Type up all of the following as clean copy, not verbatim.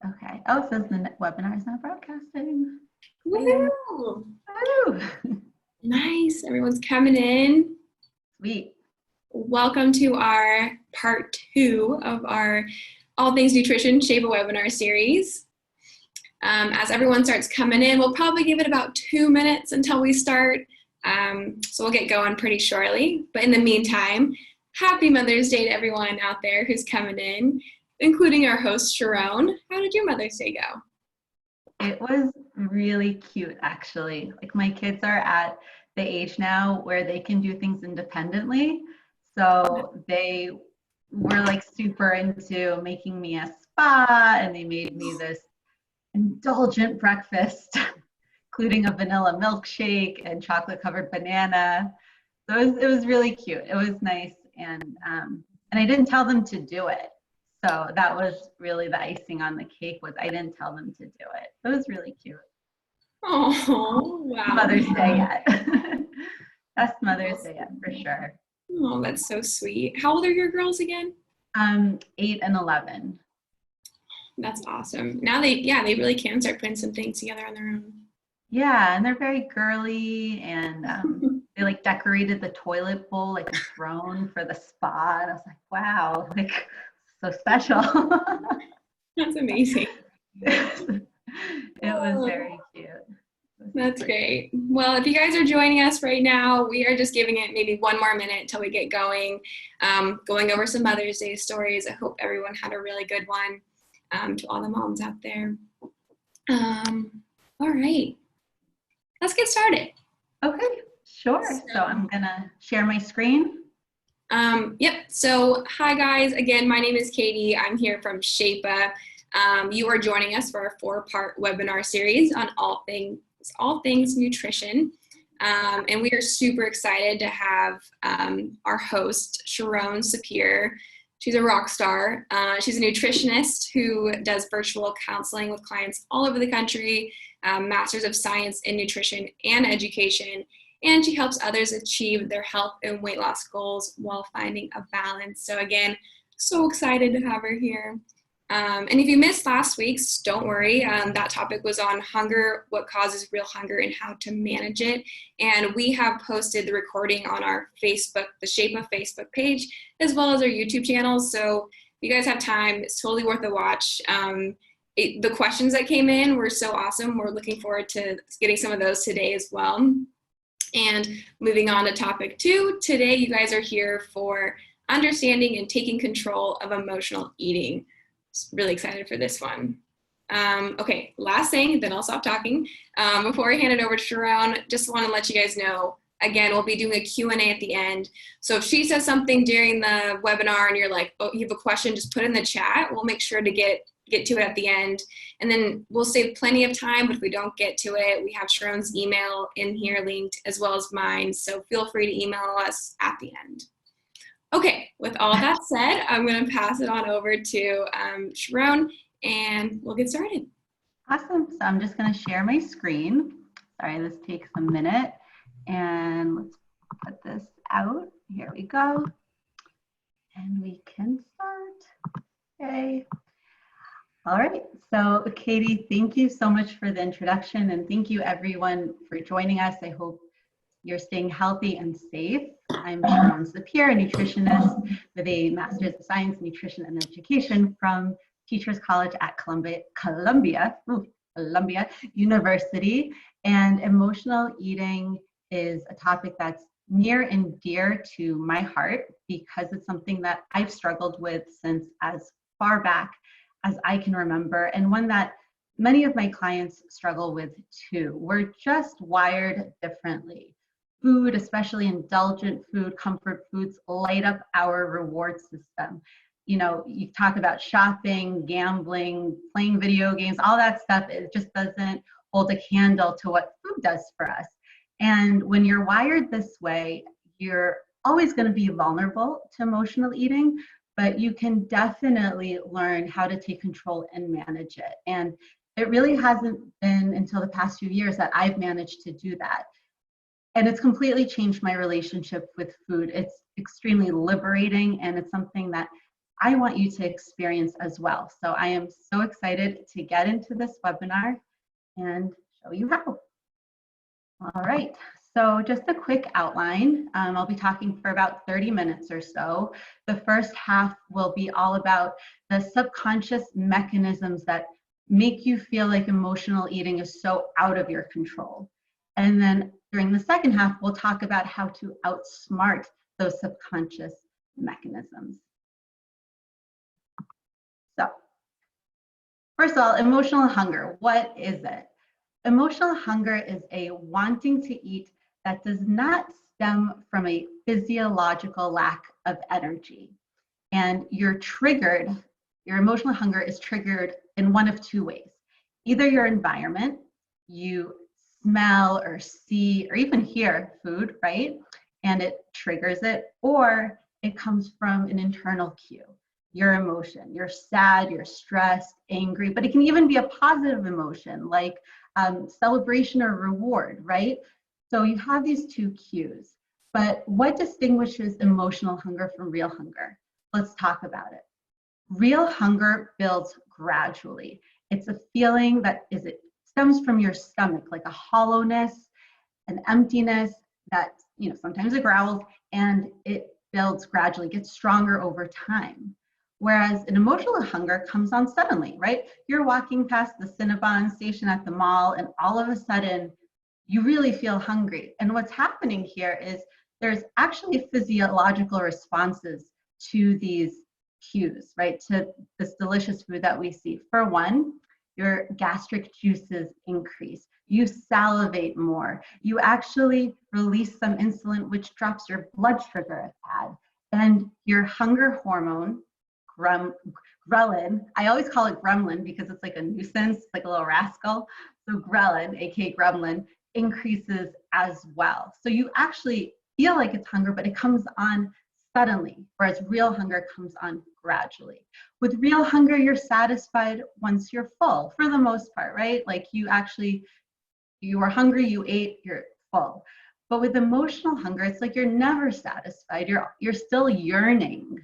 Okay. Oh, it says the webinar is now broadcasting. Exciting. Woohoo! Woo! Nice. Everyone's coming in. Sweet. Welcome to our part 2 of our All Things Nutrition Shape a Webinar series. As everyone starts coming in, we'll probably give it about 2 minutes until we start. So we'll get going pretty shortly. But in the meantime, happy Mother's Day to everyone out there who's coming in, including our host, Sharon. How did your Mother's Day go? It was really cute, actually. Like, my kids are at the age now where they can do things independently. So they were like super into making me a spa, and they made me this indulgent breakfast, including a vanilla milkshake and chocolate covered banana. So it was really cute. It was nice. And I didn't tell them to do it. So that was really the icing on the cake, was I didn't tell them to do it. It was really cute. Oh, wow. Mother's Day yet. Best Mother's Day yet, for sure. Oh, that's so sweet. How old are your girls again? 8 and 11. That's awesome. Now they really can start putting some things together on their own. Yeah, and they're very girly, and they like decorated the toilet bowl like a throne for the spa. And I was like, wow, like, so special. That's amazing. It was very cute. That's great. Well, if you guys are joining us right now, we are just giving it maybe 1 more minute until we get going, going over some Mother's Day stories. I hope everyone had a really good one, to all the moms out there. All right, let's get started. Okay, sure. So I'm gonna share my screen. Yep, so hi guys, again, my name is Katie. I'm here from SHAPA. You are joining us for our 4-part webinar series on all things nutrition. And we are super excited to have our host, Sharon Sapir. She's a rock star. She's a nutritionist who does virtual counseling with clients all over the country, Masters of Science in Nutrition and Education, and she helps others achieve their health and weight loss goals while finding a balance. So again, so excited to have her here. And if you missed last week's, don't worry. That topic was on hunger, what causes real hunger, and how to manage it. And we have posted the recording on our Facebook, the SHAPA Facebook page, as well as our YouTube channel. So if you guys have time, it's totally worth a watch. The questions that came in were so awesome. We're looking forward to getting some of those today as well. And moving on to topic 2, today you guys are here for understanding and taking control of emotional eating. Really excited for this one. Okay, last thing, then I'll stop talking. Before I hand it over to Sharon, just want to let you guys know, again, we'll be doing a Q&A at the end. So if she says something during the webinar and you're like, oh, you have a question, just put it in the chat. We'll make sure to get to it at the end. And then we'll save plenty of time, but if we don't get to it, we have Sharon's email in here linked, as well as mine. So feel free to email us at the end. Okay, with all that said, I'm going to pass it on over to Sharon, and we'll get started. Awesome. So I'm just going to share my screen. Sorry, this takes a minute. And let's put this out. Here we go. And we can start. Okay. All right. So Katie, thank you so much for the introduction, and thank you everyone for joining us. I hope you're staying healthy and safe. I'm Sharon Sapir, a nutritionist with a Master's of Science in Nutrition and Education from Teachers College at Columbia University. And emotional eating is a topic that's near and dear to my heart, because it's something that I've struggled with since as far back as I can remember, and one that many of my clients struggle with too. We're just wired differently. Food, especially indulgent food, comfort foods, light up our reward system. You know, you talk about shopping, gambling, playing video games, all that stuff, it just doesn't hold a candle to what food does for us. And when you're wired this way, you're always going to be vulnerable to emotional eating, but you can definitely learn how to take control and manage it. And it really hasn't been until the past few years that I've managed to do that. And it's completely changed my relationship with food. It's extremely liberating, and it's something that I want you to experience as well. So I am so excited to get into this webinar and show you how. All right, so just a quick outline. I'll be talking for about 30 minutes or so. The first half will be all about the subconscious mechanisms that make you feel like emotional eating is so out of your control. And then during the second half, we'll talk about how to outsmart those subconscious mechanisms. So, first of all, emotional hunger, what is it? Emotional hunger is a wanting to eat that does not stem from a physiological lack of energy. And you're triggered, your emotional hunger is triggered in one of two ways. Either your environment, you smell or see or even hear food, right? And it triggers it, or it comes from an internal cue. Your emotion, you're sad, you're stressed, angry, but it can even be a positive emotion like celebration or reward, right? So you have these two cues, but what distinguishes emotional hunger from real hunger? Let's talk about it. Real hunger builds gradually. It's a feeling that it stems from your stomach, like a hollowness, an emptiness that, sometimes it growls, and it builds gradually, gets stronger over time. Whereas an emotional hunger comes on suddenly, right? You're walking past the Cinnabon station at the mall, and all of a sudden, you really feel hungry. And what's happening here is there's actually physiological responses to these cues, right? To this delicious food that we see. For one, your gastric juices increase. You salivate more. You actually release some insulin, which drops your blood sugar a tad. And your hunger hormone, ghrelin, I always call it gremlin because it's like a nuisance, like a little rascal. So ghrelin, aka gremlin, increases as well. So you actually feel like it's hunger, but it comes on suddenly, whereas real hunger comes on gradually. With real hunger, you're satisfied once you're full, for the most part, right? Like you are hungry, you ate, you're full. But with emotional hunger, it's like you're never satisfied. You're still yearning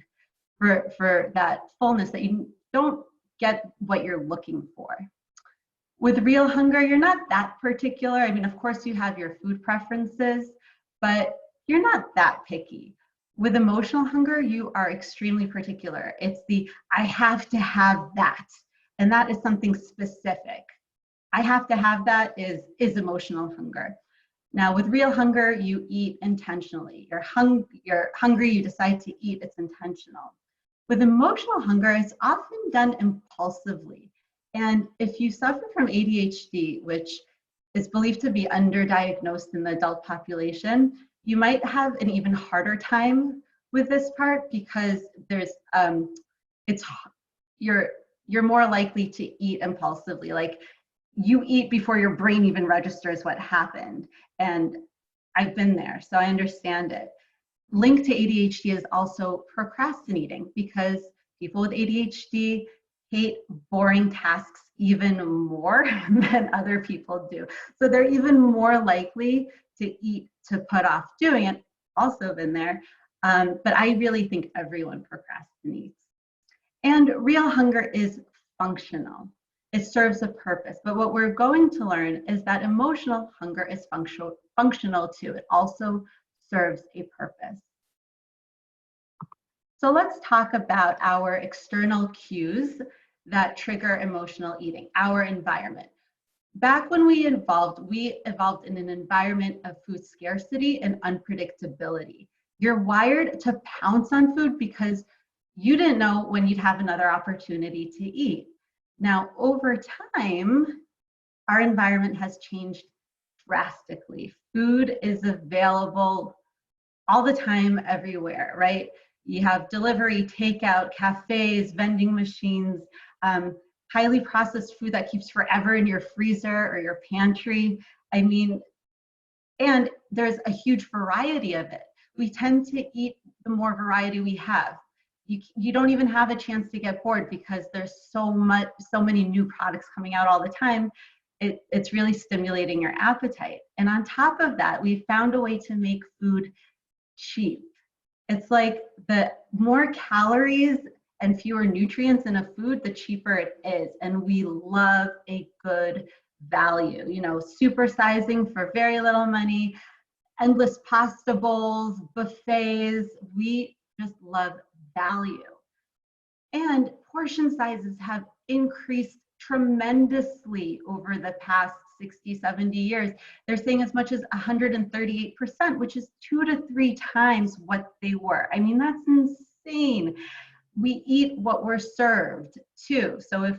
for that fullness, that you don't get what you're looking for. With real hunger, you're not that particular. I mean, of course, you have your food preferences, but you're not that picky. With emotional hunger, you are extremely particular. It's the, I have to have that. And that is something specific. I have to have that is emotional hunger. Now, with real hunger, you eat intentionally. You're hungry, you decide to eat, it's intentional. With emotional hunger, it's often done impulsively. And if you suffer from ADHD, which is believed to be underdiagnosed in the adult population, you might have an even harder time with this part because there's you're more likely to eat impulsively. Like you eat before your brain even registers what happened. And I've been there, so I understand it. Linked to ADHD is also procrastinating because people with ADHD hate boring tasks even more than other people do. So they're even more likely to eat to put off doing it. Also been there, but I really think everyone procrastinates. And real hunger is functional. It serves a purpose. But what we're going to learn is that emotional hunger is functional too. It also serves a purpose. So let's talk about our external cues that trigger emotional eating, our environment. Back when we evolved in an environment of food scarcity and unpredictability. You're wired to pounce on food because you didn't know when you'd have another opportunity to eat. Now, over time, our environment has changed drastically. Food is available all the time, everywhere, right? You have delivery, takeout, cafes, vending machines, highly processed food that keeps forever in your freezer or your pantry. I mean, and there's a huge variety of it. We tend to eat the more variety we have. You don't even have a chance to get bored because there's so many new products coming out all the time. It's really stimulating your appetite. And on top of that, we found a way to make food cheap. It's like the more calories and fewer nutrients in a food, the cheaper it is. And we love a good value, you know, supersizing for very little money, endless pasta bowls, buffets. We just love value. And portion sizes have increased tremendously over the past 60, 70 years. They're saying as much as 138%, which is 2 to 3 times what they were. I mean, that's insane. We eat what we're served too. So if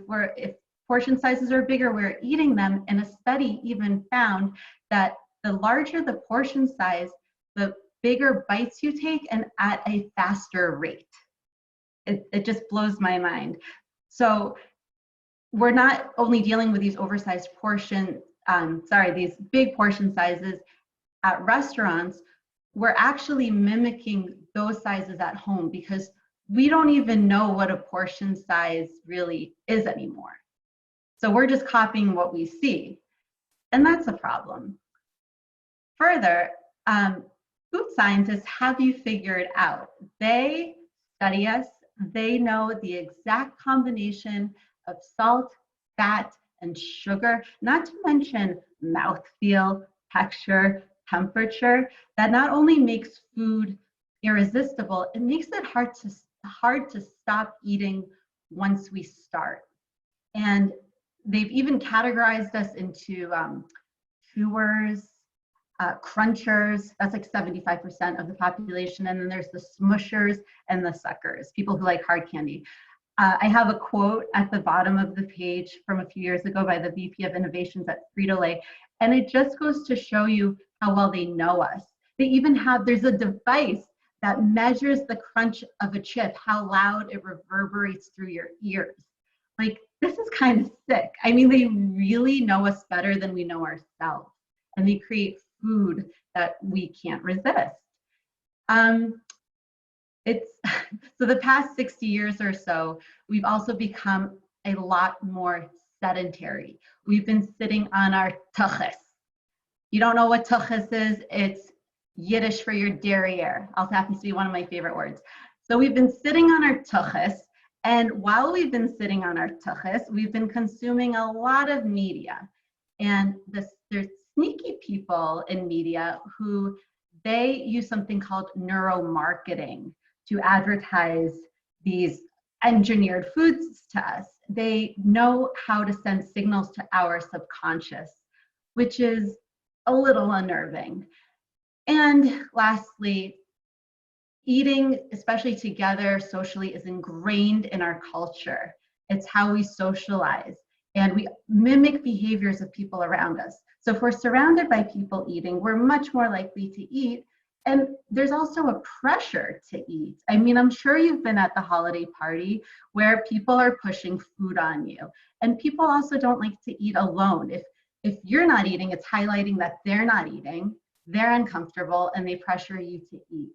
portion sizes are bigger, we're eating them. And a study even found that the larger the portion size, the bigger bites you take and at a faster rate. It just blows my mind. So we're not only dealing with these oversized these big portion sizes at restaurants, we're actually mimicking those sizes at home because we don't even know what a portion size really is anymore. So we're just copying what we see, and that's a problem. Further, food scientists have you figured out. They study us. They know the exact combination of salt, fat, and sugar, not to mention mouthfeel, texture, temperature, that not only makes food irresistible, it makes it hard to stop eating once we start. And they've even categorized us into chewers, crunchers, that's like 75% of the population. And then there's the smushers and the suckers, people who like hard candy. I have a quote at the bottom of the page from a few years ago by the VP of Innovations at Frito-Lay. And it just goes to show you how well they know us. They even there's a device that measures the crunch of a chip, how loud it reverberates through your ears. Like, this is kind of sick. I mean, they really know us better than we know ourselves. And they create food that we can't resist. So the past 60 years or so, we've also become a lot more sedentary. We've been sitting on our tuchus. You don't know what tuchus is? It's Yiddish for your derriere. Also happens to be one of my favorite words. So we've been sitting on our tuchus, and while we've been sitting on our tuchus, we've been consuming a lot of media. And there's sneaky people in media who they use something called neuromarketing to advertise these engineered foods to us. They know how to send signals to our subconscious, which is a little unnerving. And lastly, eating, especially together socially, is ingrained in our culture. It's how we socialize, and we mimic behaviors of people around us. So if we're surrounded by people eating, we're much more likely to eat. And there's also a pressure to eat. I mean, I'm sure you've been at the holiday party where people are pushing food on you. And people also don't like to eat alone. If you're not eating, it's highlighting that they're not eating, they're uncomfortable, and they pressure you to eat.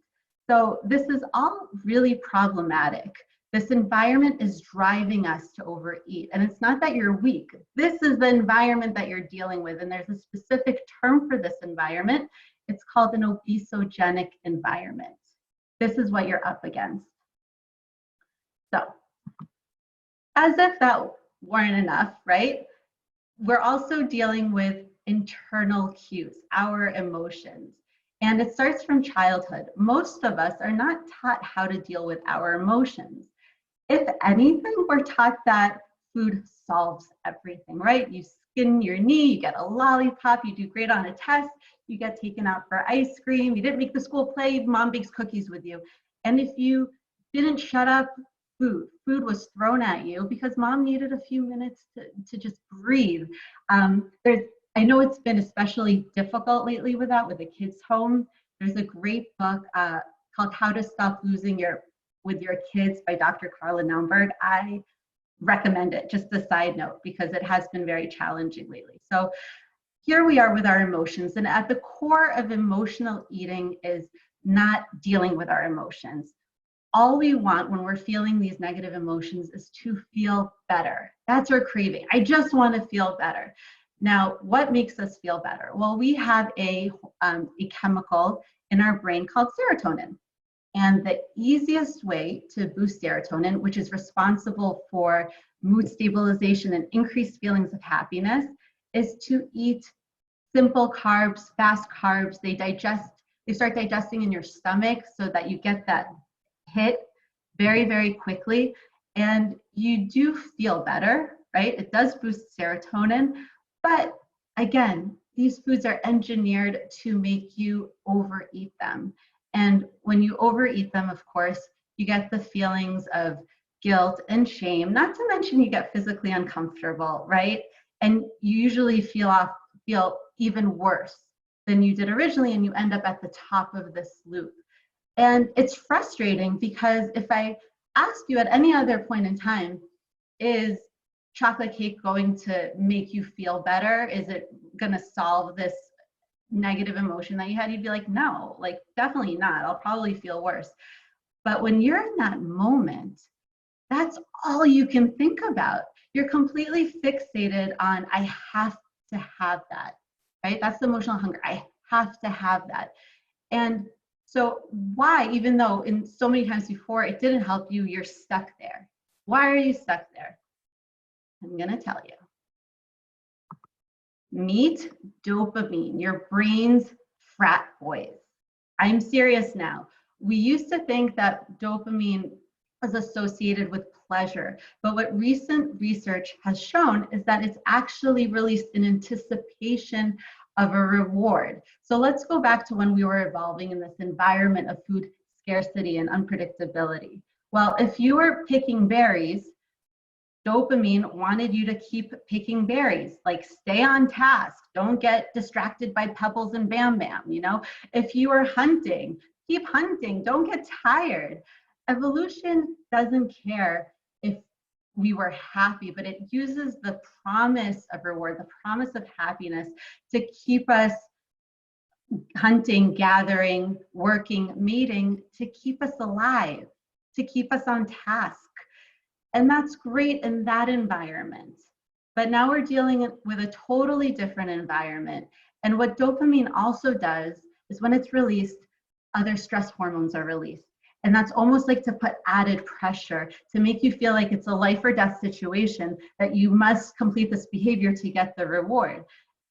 So this is all really problematic. This environment is driving us to overeat. And it's not that you're weak. This is the environment that you're dealing with. And there's a specific term for this environment. It's called an obesogenic environment. This is what you're up against. So, as if that weren't enough, right? We're also dealing with internal cues, our emotions. And it starts from childhood. Most of us are not taught how to deal with our emotions. If anything, we're taught that food solves everything, right? You skin your knee, you get a lollipop, you do great on a test, you get taken out for ice cream, you didn't make the school play, mom bakes cookies with you. And if you didn't shut up, food was thrown at you because mom needed a few minutes to just breathe. I know it's been especially difficult lately with the kids home. There's a great book called How to Stop Losing with Your Kids by Dr. Carla Naumburg. I recommend it, just a side note, because it has been very challenging lately. So here we are with our emotions, and at the core of emotional eating is not dealing with our emotions. All we want when we're feeling these negative emotions is to feel better. That's our craving. I just want to feel better. Now, what makes us feel better? Well, we have a chemical in our brain called serotonin. And the easiest way to boost serotonin, which is responsible for mood stabilization and increased feelings of happiness, is to eat simple carbs, fast carbs. They start digesting in your stomach so that you get that hit very, very quickly. And you do feel better, right? It does boost serotonin. But again, these foods are engineered to make you overeat them. And when you overeat them, of course, you get the feelings of guilt and shame, not to mention you get physically uncomfortable, right? And you usually feel even worse than you did originally, and you end up at the top of this loop. And it's frustrating because if I ask you at any other point in time, is chocolate cake going to make you feel better? Is it going to solve this negative emotion that you had? You'd be like, no, like definitely not. I'll probably feel worse. But when you're in that moment, that's all you can think about. You're completely fixated on, I have to have that, right? That's the emotional hunger. I have to have that. And so why, even though in so many times before it didn't help you, you're stuck there? Why are you stuck there? I'm going to tell you. Meet dopamine, your brain's frat boys. I'm serious now. We used to think that dopamine was associated with pleasure, but what recent research has shown is that it's actually released in anticipation of a reward. So let's go back to when we were evolving in this environment of food scarcity and unpredictability. Well, if you were picking berries, dopamine wanted you to keep picking berries, like stay on task, don't get distracted by pebbles and bam bam, you know? If you were hunting, keep hunting, don't get tired. Evolution doesn't care if we were happy, but it uses the promise of reward, the promise of happiness to keep us hunting, gathering, working, mating, to keep us alive, to keep us on task. And that's great in that environment. But now we're dealing with a totally different environment. And what dopamine also does is when it's released, other stress hormones are released. And that's almost like to put added pressure to make you feel like it's a life or death situation, that you must complete this behavior to get the reward.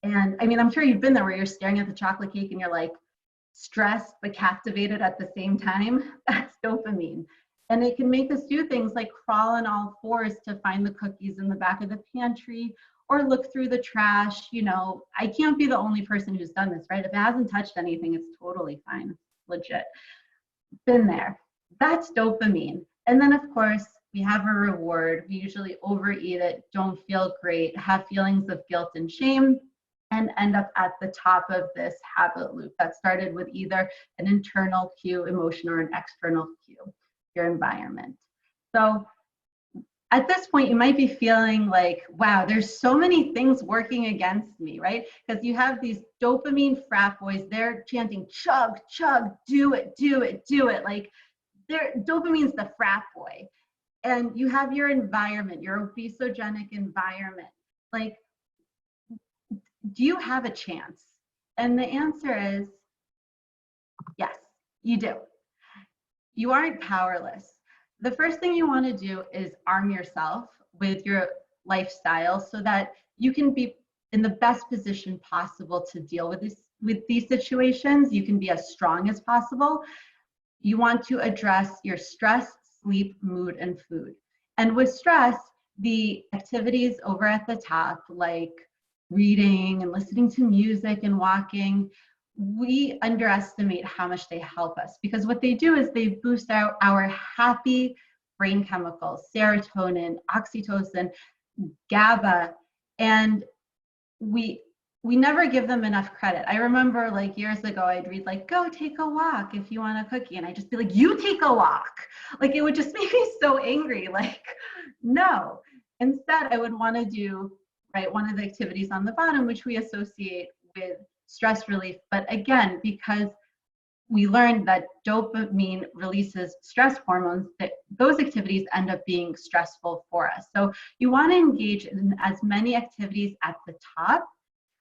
And I mean, I'm sure you've been there where you're staring at the chocolate cake and you're like stressed but captivated at the same time. That's dopamine. And it can make us do things like crawl on all fours to find the cookies in the back of the pantry or look through the trash. You know, I can't be the only person who's done this, right? If it hasn't touched anything, it's totally fine. It's legit. Been there. That's dopamine. And then, of course, we have a reward. We usually overeat it, don't feel great, have feelings of guilt and shame, and end up at the top of this habit loop that started with either an internal cue, emotion, or an external cue, your environment. So at this point, you might be feeling like, wow, there's so many things working against me, right? Because you have these dopamine frat boys, they're chanting, chug, chug, do it, do it, do it. Like, dopamine's the frat boy. And you have your environment, your obesogenic environment. Like, do you have a chance? And the answer is yes, you do. You aren't powerless. The first thing you want to do is arm yourself with your lifestyle so that you can be in the best position possible to deal with these situations. You can be as strong as possible. You want to address your stress, sleep, mood, and food. And with stress, the activities over at the top, like reading and listening to music and walking, we underestimate how much they help us, because what they do is they boost our happy brain chemicals, serotonin, oxytocin, GABA, and we never give them enough credit. I remember like years ago, I'd read like, go take a walk if you want a cookie. And I'd just be like, you take a walk. Like, it would just make me so angry. Like, no. Instead, I would want to do, right, one of the activities on the bottom, which we associate with stress relief. But again, because we learned that dopamine releases stress hormones, that those activities end up being stressful for us. So you want to engage in as many activities at the top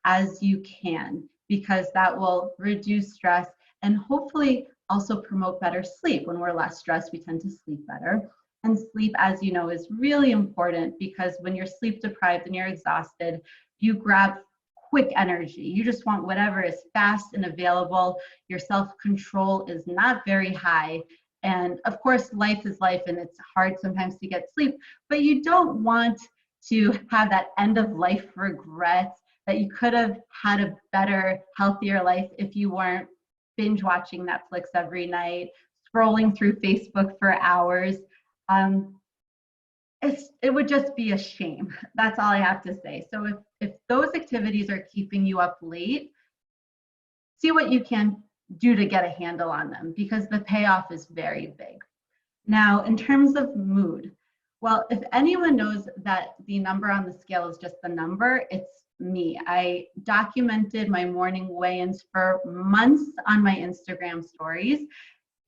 as you can, because that will reduce stress and hopefully also promote better sleep. When we're less stressed, we tend to sleep better. And sleep, as you know, is really important because when you're sleep deprived and you're exhausted, you grab quick energy. You just want whatever is fast and available. Your self-control is not very high. And of course, life is life and it's hard sometimes to get sleep, but you don't want to have that end of life regret that you could have had a better, healthier life if you weren't binge watching Netflix every night, scrolling through Facebook for hours. It would just be a shame. That's all I have to say. So if those activities are keeping you up late, see what you can do to get a handle on them because the payoff is very big. Now, in terms of mood, well, if anyone knows that the number on the scale is just the number, it's me. I documented my morning weigh-ins for months on my Instagram stories.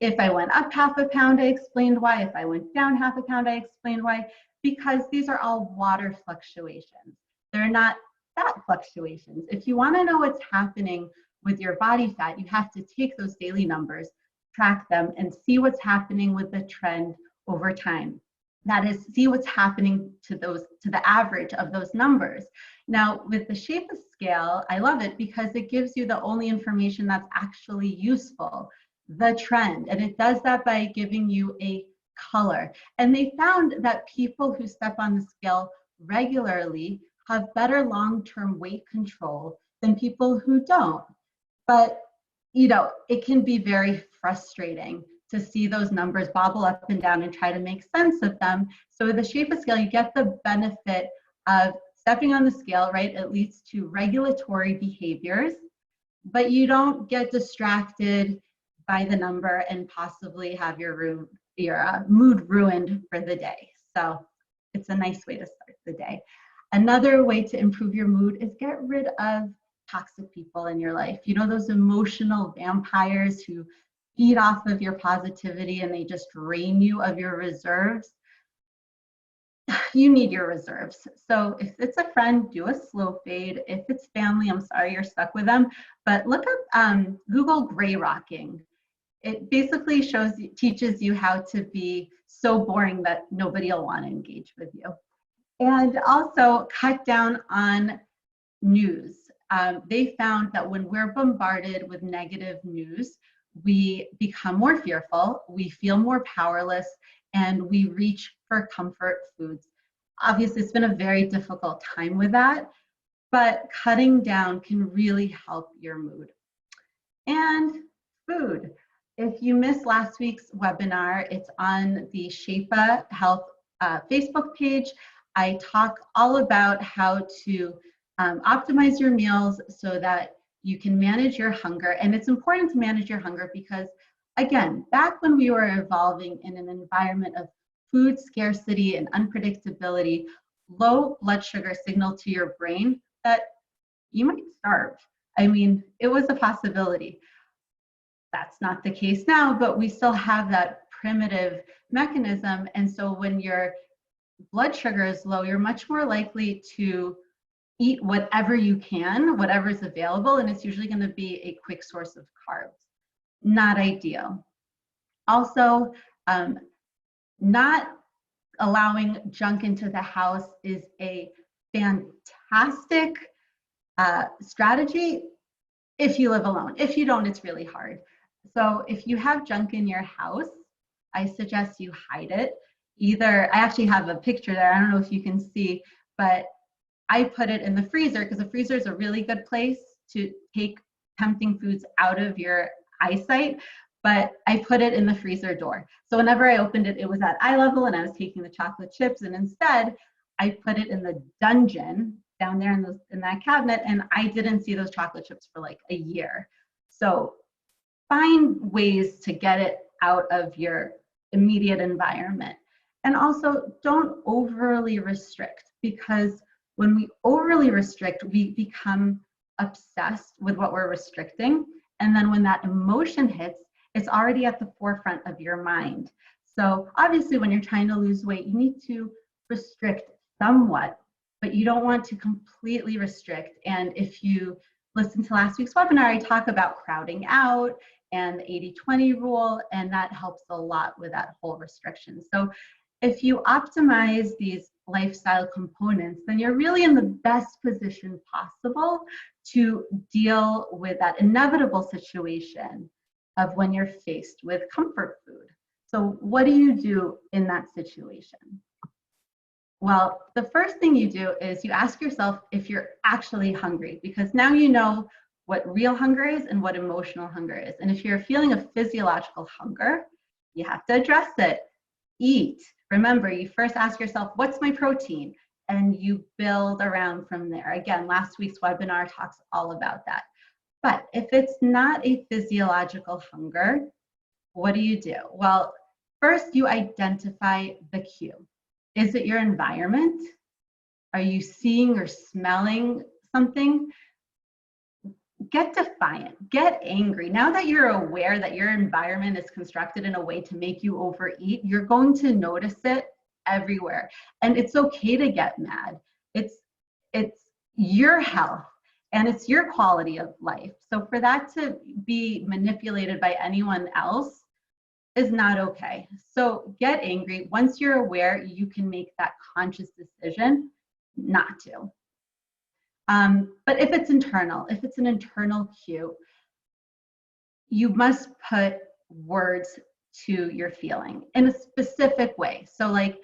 If I went up half a pound, I explained why. If I went down half a pound, I explained why. Because these are all water fluctuations. They're not fat fluctuations. If you want to know what's happening with your body fat, you have to take those daily numbers, track them, and see what's happening with the trend over time. That is, see what's happening to the average of those numbers. Now, with the Shapa scale, I love it because it gives you the only information that's actually useful, the trend. And it does that by giving you a color. And they found that people who step on the scale regularly have better long-term weight control than people who don't. But, you know, it can be very frustrating to see those numbers bobble up and down and try to make sense of them. So with the Shapa scale, you get the benefit of stepping on the scale, right? It leads to regulatory behaviors, but you don't get distracted by the number and possibly have your mood ruined for the day. So it's a nice way to start the day. Another way to improve your mood is get rid of toxic people in your life. You know, those emotional vampires who feed off of your positivity and they just drain you of your reserves. You need your reserves. So if it's a friend, do a slow fade. If it's family, I'm sorry you're stuck with them, but look up Google gray rocking. It basically teaches you how to be so boring that nobody will want to engage with you. And also cut down on news. They found that when we're bombarded with negative news, we become more fearful, we feel more powerless, and we reach for comfort foods. Obviously, it's been a very difficult time with that, but cutting down can really help your mood. And food. If you missed last week's webinar, it's on the Shapa Health Facebook page. I talk all about how to optimize your meals so that you can manage your hunger. And it's important to manage your hunger because, again, back when we were evolving in an environment of food scarcity and unpredictability, low blood sugar signaled to your brain that you might starve. I mean, it was a possibility. That's not the case now, but we still have that primitive mechanism. And so when your blood sugar is low, you're much more likely to eat whatever you can, whatever is available, and it's usually going to be a quick source of carbs. Not ideal. Also, not allowing junk into the house is a fantastic strategy if you live alone. If you don't, it's really hard. So if you have junk in your house, I suggest you hide it. I actually have a picture there. I don't know if you can see, but I put it in the freezer because the freezer is a really good place to take tempting foods out of your eyesight, but I put it in the freezer door. So whenever I opened it, it was at eye level and I was taking the chocolate chips, and instead I put it in the dungeon down there in that cabinet, and I didn't see those chocolate chips for like a year. So find ways to get it out of your immediate environment. And also don't overly restrict, because when we overly restrict, we become obsessed with what we're restricting. And then when that emotion hits, it's already at the forefront of your mind. So obviously when you're trying to lose weight, you need to restrict somewhat, but you don't want to completely restrict. And if you listen to last week's webinar, I talk about crowding out and the 80-20 rule, and that helps a lot with that whole restriction. So if you optimize these lifestyle components, then you're really in the best position possible to deal with that inevitable situation of when you're faced with comfort food. So what do you do in that situation? Well, the first thing you do is you ask yourself if you're actually hungry, because now you know what real hunger is and what emotional hunger is. And if you're feeling a physiological hunger, you have to address it. Eat. Remember, you first ask yourself, what's my protein? And you build around from there. Again, last week's webinar talks all about that. But if it's not a physiological hunger, what do you do? Well, first you identify the cue. Is it your environment? Are you seeing or smelling something? Get defiant, get angry. Now that you're aware that your environment is constructed in a way to make you overeat, you're going to notice it everywhere. And it's okay to get mad. It's your health and it's your quality of life. So for that to be manipulated by anyone else is not okay. So get angry. Once you're aware, you can make that conscious decision not to. But if it's internal, if it's an internal cue, you must put words to your feeling in a specific way. So like,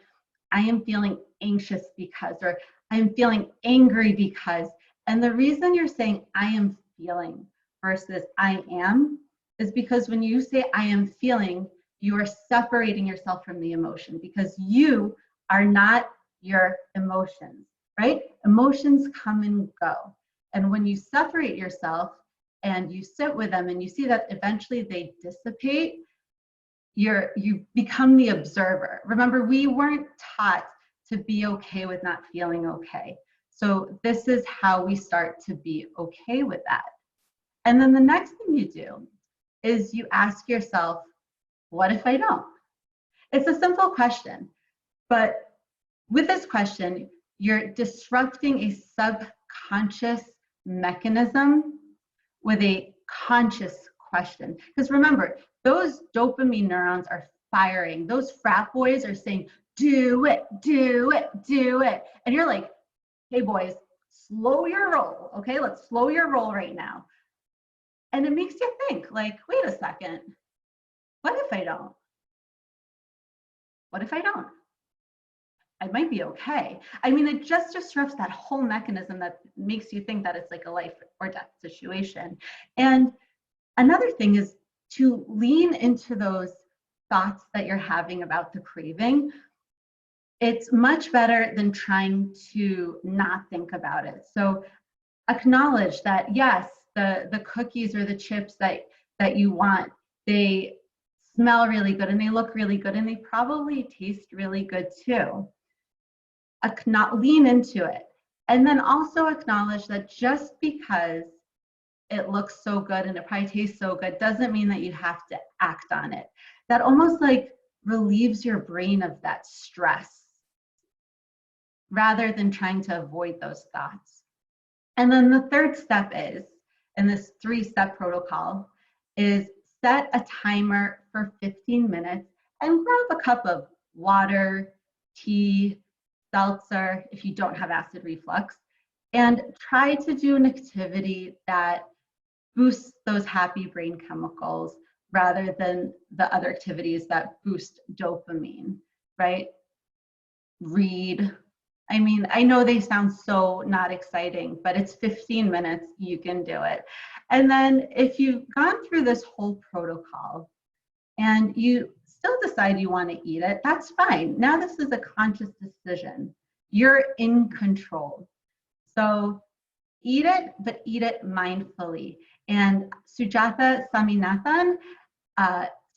I am feeling anxious because, or I'm feeling angry because, and the reason you're saying I am feeling versus I am is because when you say I am feeling, you are separating yourself from the emotion, because you are not your emotions, right? Emotions come and go. And when you separate yourself and you sit with them and you see that eventually they dissipate, you become the observer. Remember, we weren't taught to be okay with not feeling okay. So this is how we start to be okay with that. And then the next thing you do is you ask yourself, what if I don't? It's a simple question, but with this question, you're disrupting a subconscious mechanism with a conscious question. Because remember, those dopamine neurons are firing. Those frat boys are saying, do it, do it, do it. And you're like, hey boys, slow your roll. Okay, let's slow your roll right now. And it makes you think like, wait a second, what if I don't? What if I don't? I might be okay. I mean, it just disrupts that whole mechanism that makes you think that it's like a life or death situation. And another thing is to lean into those thoughts that you're having about the craving. It's much better than trying to not think about it. So acknowledge that, yes, the cookies or the chips that you want, they smell really good and they look really good and they probably taste really good too. Lean into it. And then also acknowledge that just because it looks so good and it probably tastes so good doesn't mean that you have to act on it. That almost like relieves your brain of that stress rather than trying to avoid those thoughts. And then the third step is, in this 3-step protocol, is set a timer for 15 minutes and grab a cup of water, tea, seltzer if you don't have acid reflux, and try to do an activity that boosts those happy brain chemicals rather than the other activities that boost dopamine, right? Read. I mean, I know they sound so not exciting, but it's 15 minutes, you can do it. And then if you've gone through this whole protocol and you still decide you want to eat it, that's fine. Now this is a conscious decision. You're in control. So eat it, but eat it mindfully. And Sujatha Saminathan,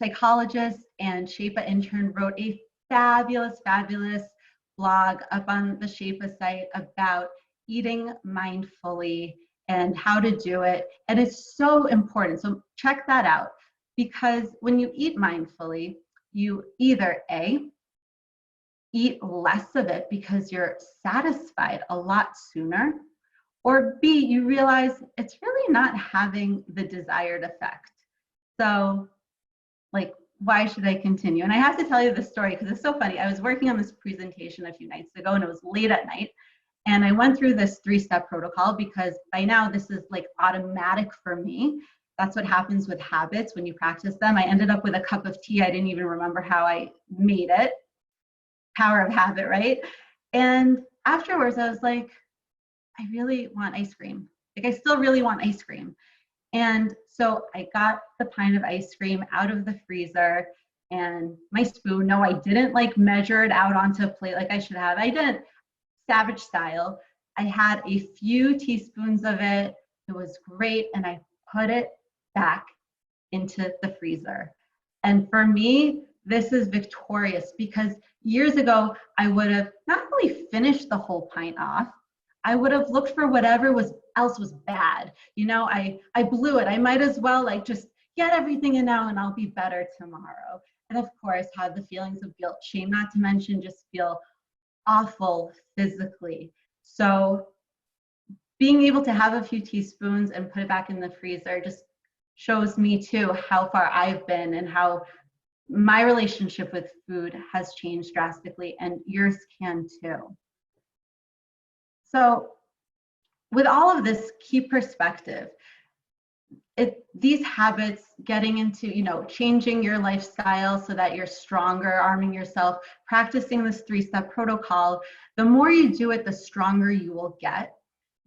psychologist and Shapa intern, wrote a fabulous, fabulous blog up on the Shapa site about eating mindfully and how to do it. And it's so important. So check that out, because when you eat mindfully, you either A, eat less of it because you're satisfied a lot sooner, or B, you realize it's really not having the desired effect. So like, why should I continue? And I have to tell you this story because it's so funny. I was working on this presentation a few nights ago and it was late at night. And I went through this 3-step protocol because by now this is like automatic for me. That's what happens with habits when you practice them. I ended up with a cup of tea. I didn't even remember how I made it. Power of habit, right? And afterwards, I was like, I really want ice cream. Like, I still really want ice cream. And so I got the pint of ice cream out of the freezer and my spoon. No, I didn't like measure it out onto a plate like I should have. I didn't, savage style. I had a few teaspoons of it. It was great. And I put it back into the freezer. And for me, this is victorious because years ago, I would have not only finished the whole pint off, I would have looked for whatever else was bad. You know, I blew it. I might as well like just get everything in now and I'll be better tomorrow. And of course, have the feelings of guilt, shame, not to mention just feel awful physically. So being able to have a few teaspoons and put it back in the freezer just shows me too how far I've been and how my relationship with food has changed drastically, and yours can too. So with all of this, keep perspective. These habits, getting into, changing your lifestyle so that you're stronger, arming yourself, practicing this 3-step protocol, the more you do it, the stronger you will get.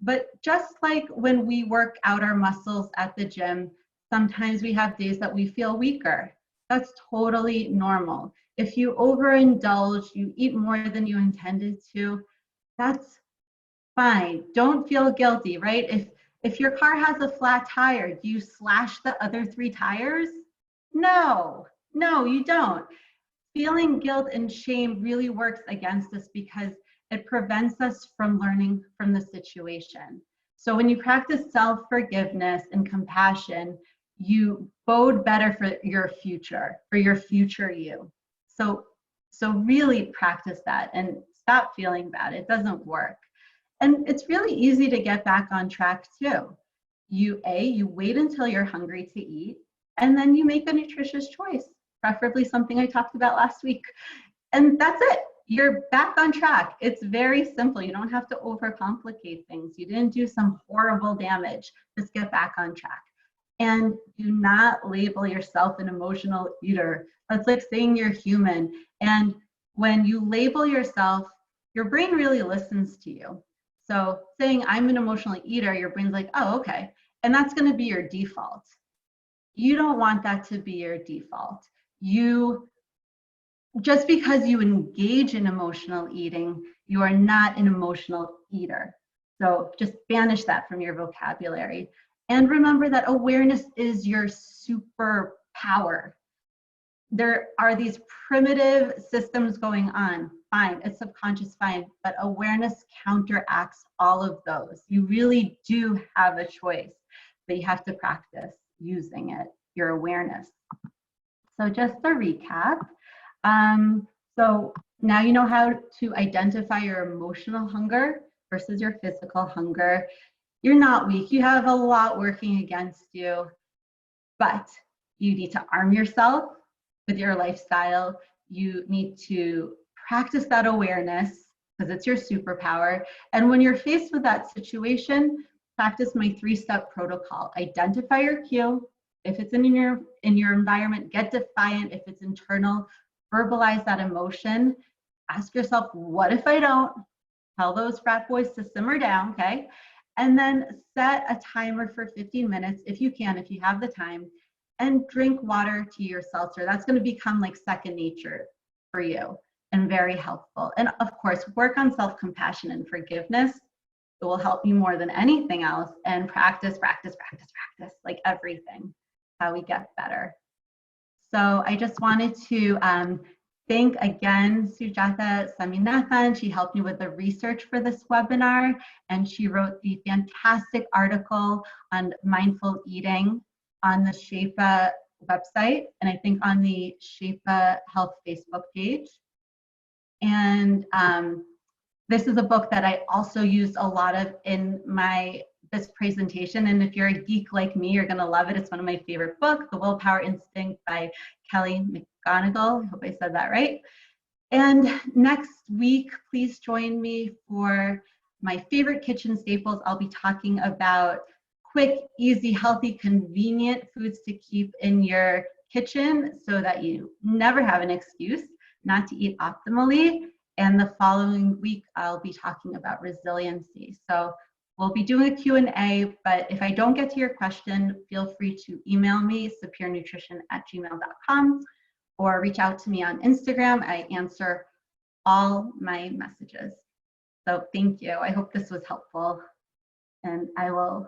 But just like when we work out our muscles at the gym, sometimes we have days that we feel weaker. That's totally normal. If you overindulge, you eat more than you intended to, that's fine. Don't feel guilty, right? If your car has a flat tire, do you slash the other 3 tires? No, you don't. Feeling guilt and shame really works against us because it prevents us from learning from the situation. So when you practice self-forgiveness and compassion, you bode better for your future you. So really practice that and stop feeling bad. It doesn't work. And it's really easy to get back on track too. You wait until you're hungry to eat, and then you make a nutritious choice, preferably something I talked about last week. And that's it. You're back on track. It's very simple. You don't have to overcomplicate things. You didn't do some horrible damage. Just get back on track. And do not label yourself an emotional eater. That's like saying you're human. And when you label yourself, your brain really listens to you. So saying I'm an emotional eater, your brain's like, oh, okay. And that's going to be your default. You don't want that to be your default. Just because you engage in emotional eating, you are not an emotional eater. So just banish that from your vocabulary. And remember that awareness is your superpower. There are these primitive systems going on. Fine, it's subconscious, fine, but awareness counteracts all of those. You really do have a choice, but you have to practice using it, your awareness. So just a recap. So now you know how to identify your emotional hunger versus your physical hunger. You're not weak. You have a lot working against you, but you need to arm yourself with your lifestyle. You need to practice that awareness because it's your superpower. And when you're faced with that situation, practice my 3-step protocol. Identify your cue. If it's in your environment, get defiant. If it's internal, verbalize that emotion. Ask yourself, what if I don't? Tell those frat boys to simmer down, okay? And then set a timer for 15 minutes if you can, if you have the time, and drink water to your seltzer. That's going to become like second nature for you and very helpful. And of course, work on self-compassion and forgiveness. It will help you more than anything else. And practice, like everything, how we get better. So I just wanted to thank again Sujata Saminathan. She helped me with the research for this webinar, and she wrote the fantastic article on mindful eating on the Shapa website, and I think on the Shapa Health Facebook page. And this is a book that I also used a lot of in my this presentation. And if you're a geek like me, you're going to love it. It's one of my favorite books, The Willpower Instinct by Kelly McGonigal. I hope I said that right. And next week, please join me for my favorite kitchen staples. I'll be talking about quick, easy, healthy, convenient foods to keep in your kitchen so that you never have an excuse not to eat optimally. And the following week, I'll be talking about resiliency. So we'll be doing a Q&A, but if I don't get to your question, feel free to email me, supurenutrition@gmail.com, or reach out to me on Instagram. I answer all my messages. So thank you. I hope this was helpful. And I will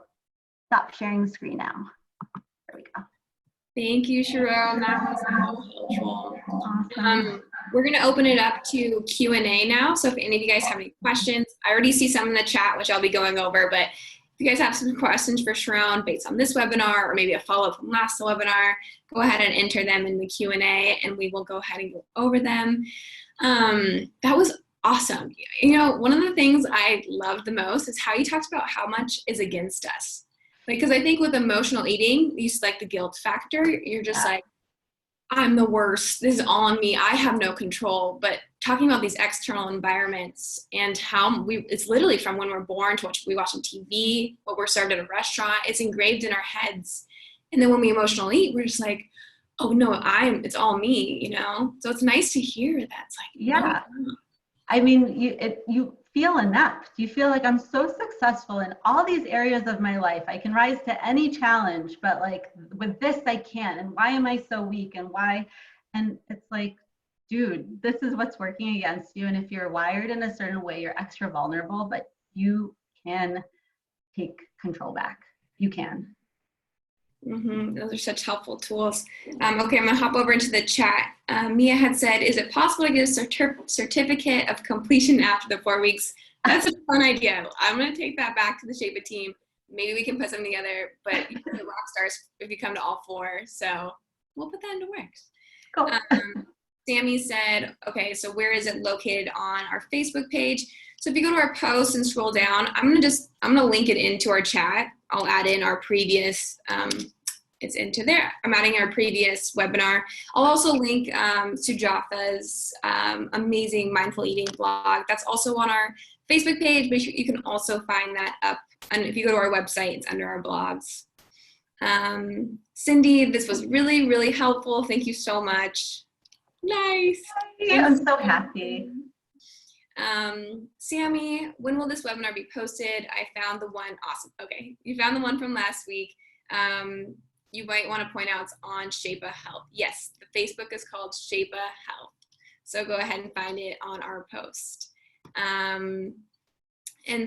stop sharing the screen now. There we go. Thank you, Sharon. That was so helpful. Awesome. We're going to open it up to Q&A now. So if any of you guys have any questions, I already see some in the chat, which I'll be going over. But if you guys have some questions for Sharon based on this webinar or maybe a follow-up from last webinar, go ahead and enter them in the Q&A and we will go ahead and go over them. That was awesome. You know, one of the things I loved the most is how you talked about how much is against us. Because I think with emotional eating, you just like the guilt factor, you're just like, I'm the worst. This is all on me. I have no control. But talking about these external environments and how it's literally from when we're born to what we watch on TV, what we're served at a restaurant, it's engraved in our heads. And then when we emotionally eat, we're just like, oh no, it's all me, you know? So it's nice to hear that. It's like, yeah. No. I mean, you feel inept. You feel like I'm so successful in all these areas of my life. I can rise to any challenge, but like with this, I can't. And why am I so weak? And why? And it's like, dude, this is what's working against you. And if you're wired in a certain way, you're extra vulnerable, but you can take control back. You can. Those are such helpful tools. Okay, I'm gonna hop over into the chat. Mia had said, is it possible to get a certificate of completion after the 4 weeks? That's a fun idea. I'm gonna take that back to the Shape It team. Maybe we can put something together, but you're the rock stars if you come to all 4. So we'll put that into works. Cool. Sammy said, okay, so where is it located on our Facebook page? So if you go to our post and scroll down, I'm gonna link it into our chat. I'll add in our previous, it's into there. I'm adding our previous webinar. I'll also link Sujatha's amazing mindful eating blog. That's also on our Facebook page, but you can also find that up. And if you go to our website, it's under our blogs. Cindy, this was really, really helpful. Thank you so much. Nice. I'm so happy. Sammy, when will this webinar be posted? I found the one. Awesome. Okay. You found the one from last week. You might want to point out it's on Shapa Health. Yes, the Facebook is called Shapa Health. So go ahead and find it on our post. And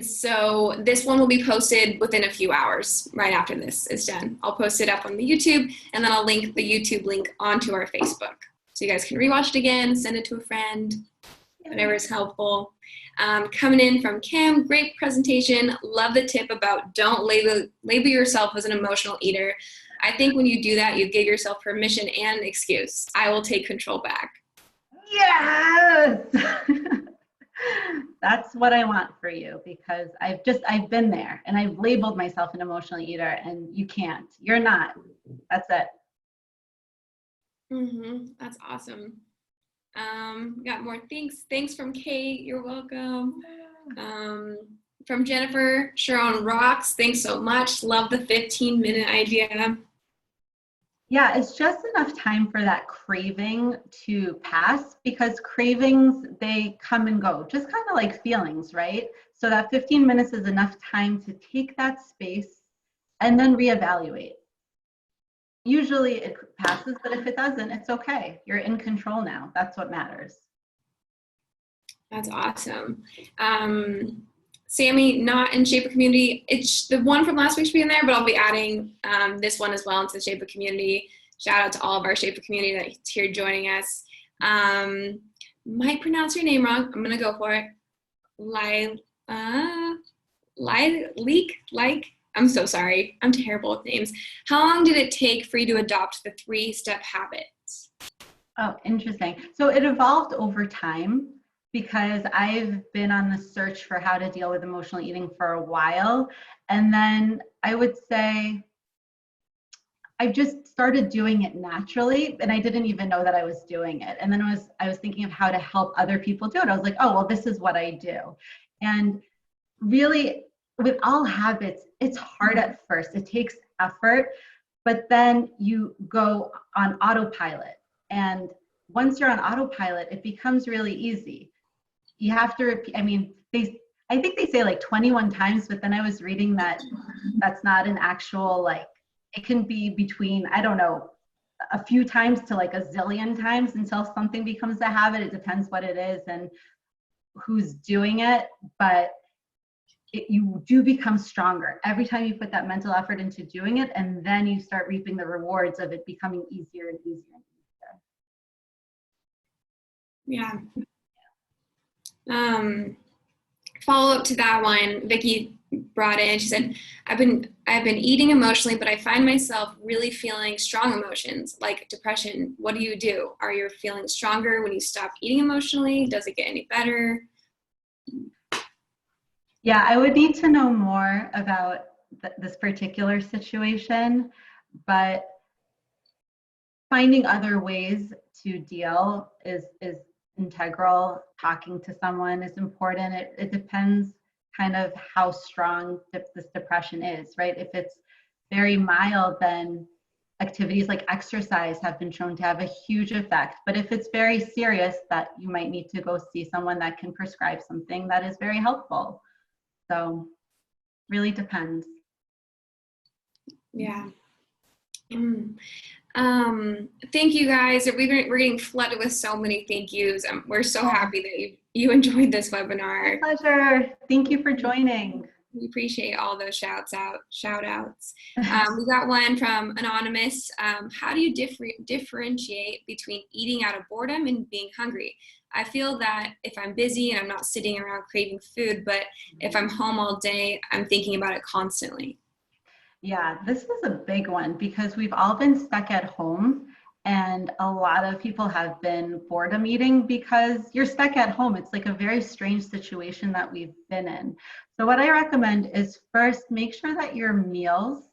so this one will be posted within a few hours right after this is done. I'll post it up on the YouTube and then I'll link the YouTube link onto our Facebook. So you guys can rewatch it again, send it to a friend, whatever is helpful. Coming in from Kim, great presentation. Love the tip about don't label yourself as an emotional eater. I think when you do that, you give yourself permission and an excuse. I will take control back. Yes! That's what I want for you because I've been there and I've labeled myself an emotional eater and you can't. You're not. That's it. That's awesome. Got more thanks from Kate, you're welcome. From Jennifer, Sharon rocks, thanks so much, love the 15-minute idea. Yeah, it's just enough time for that craving to pass because cravings, they come and go, just kind of like feelings, right? So that 15 minutes is enough time to take that space and then reevaluate. Usually it passes, but if it doesn't, it's okay. You're in control now. That's what matters. That's awesome. Sammy, not in Shaper community. It's the one from last week should be in there, but I'll be adding this one as well into the Shaper community. Shout out to all of our Shaper community that's here joining us. Might pronounce your name wrong. I'm gonna go for it. I'm so sorry. I'm terrible with names. How long did it take for you to adopt the 3-step habits? Oh, interesting. So it evolved over time. because I've been on the search for how to deal with emotional eating for a while. And then I would say I just started doing it naturally, and I didn't even know that I was doing it. And then I was thinking of how to help other people do it. I was like, oh, well, this is what I do. And really, with all habits, it's hard at first. It takes effort, but then you go on autopilot. And once you're on autopilot, it becomes really easy. You have to repeat, I think they say like 21 times, but then I was reading that that's not an actual, like, it can be between, I don't know, a few times to like a zillion times until something becomes a habit. It depends what it is and who's doing it, but you do become stronger every time you put that mental effort into doing it, and then you start reaping the rewards of it becoming easier and easier and Yeah. Follow up to that one, Vicky brought in, she said, I've been eating emotionally, but I find myself really feeling strong emotions like depression. What do you do? Are you feeling stronger when you stop eating emotionally? Does it get any better? Yeah, I would need to know more about this particular situation, but finding other ways to deal is integral. Talking to someone is important. It depends kind of how strong this depression is, right? If it's very mild, then activities like exercise have been shown to have a huge effect. But if it's very serious, that you might need to go see someone that can prescribe something that is very helpful. So really depends. Yeah. Thank you guys. We're getting flooded with so many thank yous. We're so happy that you enjoyed this webinar. Pleasure. Thank you for joining. We appreciate all those shout outs. We got one from Anonymous. How do you differentiate between eating out of boredom and being hungry? I feel that if I'm busy and I'm not sitting around craving food, but if I'm home all day, I'm thinking about it constantly. Yeah, this is a big one because we've all been stuck at home, and a lot of people have been boredom eating because you're stuck at home. It's like a very strange situation that we've been in. So what I recommend is first make sure that your meals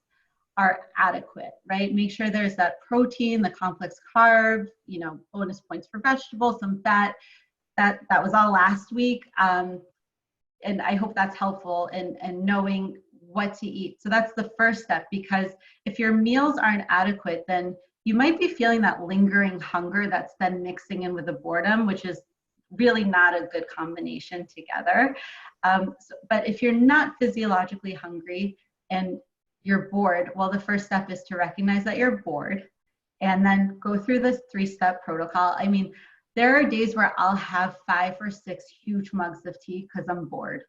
are adequate, right? Make sure there's that protein, the complex carbs, bonus points for vegetables, some fat. That was all last week. And I hope that's helpful in knowing what to eat. So that's the first step, because if your meals aren't adequate, then you might be feeling that lingering hunger that's then mixing in with the boredom, which is really not a good combination together. But if you're not physiologically hungry and you're bored, well, the first step is to recognize that you're bored and then go through this 3-step protocol. I mean, there are days where I'll have 5 or 6 huge mugs of tea because I'm bored.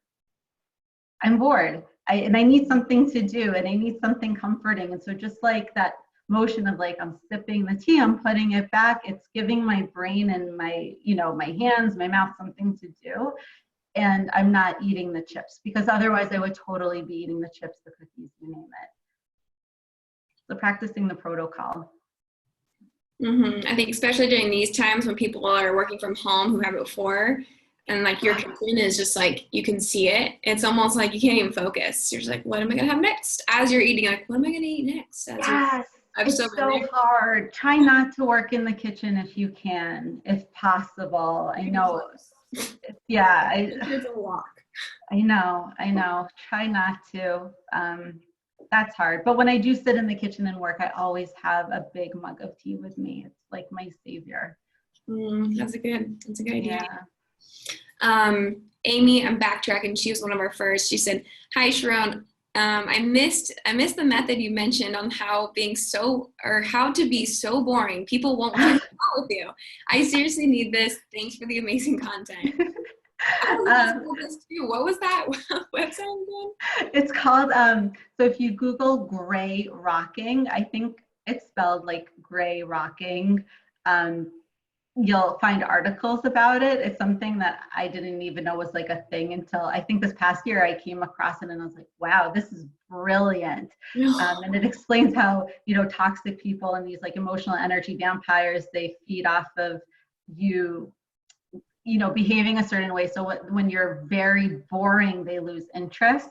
I'm bored. I need something to do, and I need something comforting. And so just like that motion of like, I'm sipping the tea, I'm putting it back, it's giving my brain and my, my hands, my mouth something to do. And I'm not eating the chips, because otherwise I would totally be eating the chips, the cookies, you name it. So practicing the protocol. I think especially during these times when people are working from home who have it before, and like your kitchen is just like, you can see it. It's almost like you can't even focus. You're just like, what am I gonna have next? As you're eating, like, what am I gonna eat next? Yes, it's so hard. Try not to work in the kitchen if you can, if possible. I know. Yeah, it's a walk. I know. Try not to. That's hard. But when I do sit in the kitchen and work, I always have a big mug of tea with me. It's like my savior. That's a good idea. Yeah. Amy, I'm backtracking. She was one of our first. She said, "Hi, Sharon. I missed the method you mentioned on how to be so boring. People won't want to go with you. I seriously need this. Thanks for the amazing content." This too. What was that website again? It's called, so if you Google Gray Rocking, I think it's spelled like Gray Rocking, you'll find articles about it. It's something that I didn't even know was like a thing until I think this past year I came across it, and I was like, wow, this is brilliant. And it explains how, toxic people and these like emotional energy vampires, they feed off of you behaving a certain way. So when you're very boring, they lose interest.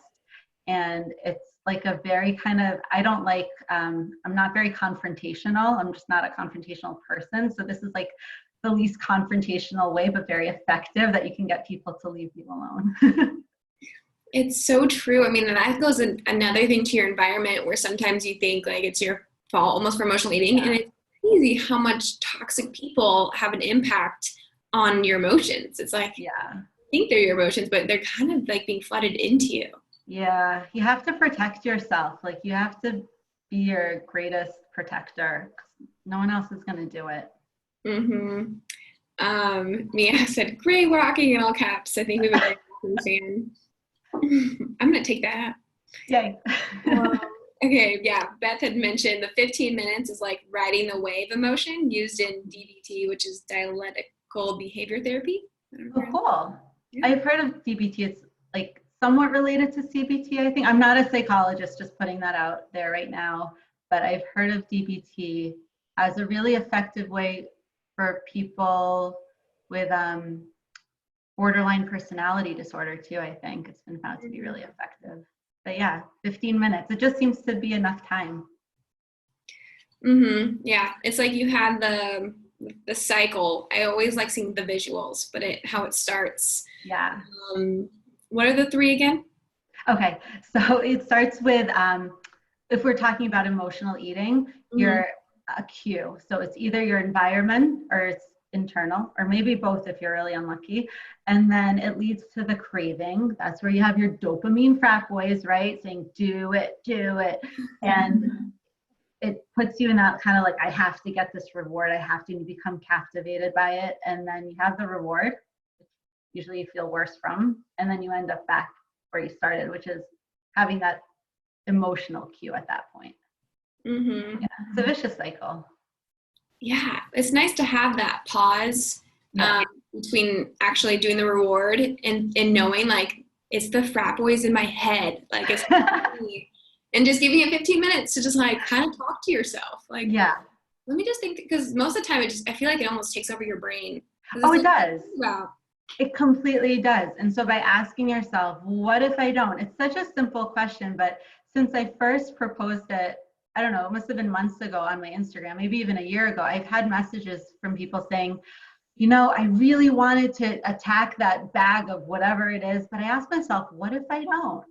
And it's like a very kind of, I don't like, I'm not very confrontational. I'm just not a confrontational person. So this is like the least confrontational way, but very effective that you can get people to leave you alone. It's so true. I mean, that goes another thing to your environment where sometimes you think like it's your fault almost for emotional eating. Yeah. And it's crazy how much toxic people have an impact on your emotions. It's like, Yeah. you think they're your emotions, but they're kind of like being flooded into you. Yeah. You have to protect yourself. Like you have to be your greatest protector. No one else is going to do it. Mm-hmm. Mia said, "Gray rocking" in all caps. I think we would fan. I'm gonna take that. Yay. Okay, yeah. Beth had mentioned the 15 minutes is like riding the wave emotion used in DBT, which is dialectical behavior therapy. Oh, cool. Yeah. I've heard of DBT. It's like somewhat related to CBT, I think. I'm not a psychologist, just putting that out there right now, but I've heard of DBT as a really effective way for people with borderline personality disorder too. I think it's been found to be really effective. But yeah, 15 minutes. It just seems to be enough time. Mm-hmm. Yeah, it's like you had the cycle. I always like seeing the visuals, but how it starts. Yeah. What are the three again? Okay, so it starts with if we're talking about emotional eating, you're a cue. So it's either your environment or it's internal, or maybe both if you're really unlucky. And then it leads to the craving. That's where you have your dopamine frat boys, right? Saying, do it, do it. And it puts you in that kind of like, I have to get this reward. I have to become captivated by it. And then you have the reward, which usually you feel worse from. And then you end up back where you started, which is having that emotional cue at that point. Mm-hmm. Yeah, it's a vicious cycle. Yeah, it's nice to have that pause between actually doing the reward and knowing like it's the frat boys in my head, like it's me. And just giving it 15 minutes to just like kind of talk to yourself. Like, yeah, let me just think, because most of the time I feel like it almost takes over your brain. Oh, it does. Wow. It completely does. And so by asking yourself, what if I don't? It's such a simple question, but since I first proposed it, I don't know, it must have been months ago on my Instagram, maybe even a year ago, I've had messages from people saying, I really wanted to attack that bag of whatever it is, but I asked myself, what if I don't?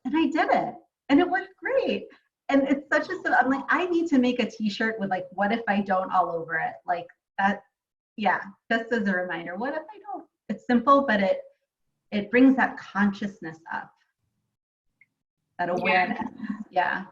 And I did it. And it worked great. And it's such I'm like, I need to make a t-shirt with like, what if I don't all over it? Like that, yeah, just as a reminder, what if I don't? It's simple, but it brings that consciousness up, that awareness. Yeah.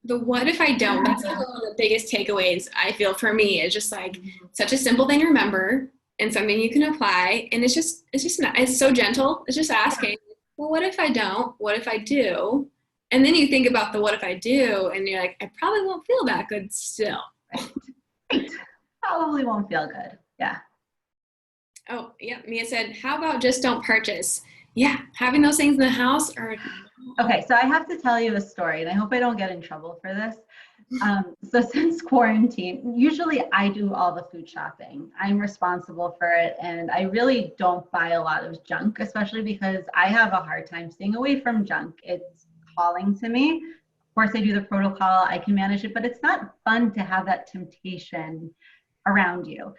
The what if I don't? That's like one of the biggest takeaways I feel for me. It's just like such a simple thing to remember and something you can apply. And it's so gentle. It's just asking, well, what if I don't? What if I do? And then you think about the what if I do, and you're like, I probably won't feel that good still. Right. Probably won't feel good. Yeah. Oh, yeah. Mia said, how about just don't purchase? Yeah. Having those things in the house are. Okay. So I have to tell you a story, and I hope I don't get in trouble for this. So since quarantine, usually I do all the food shopping. I'm responsible for it. And I really don't buy a lot of junk, especially because I have a hard time staying away from junk. It's calling to me. Of course, I do the protocol. I can manage it, but it's not fun to have that temptation around you.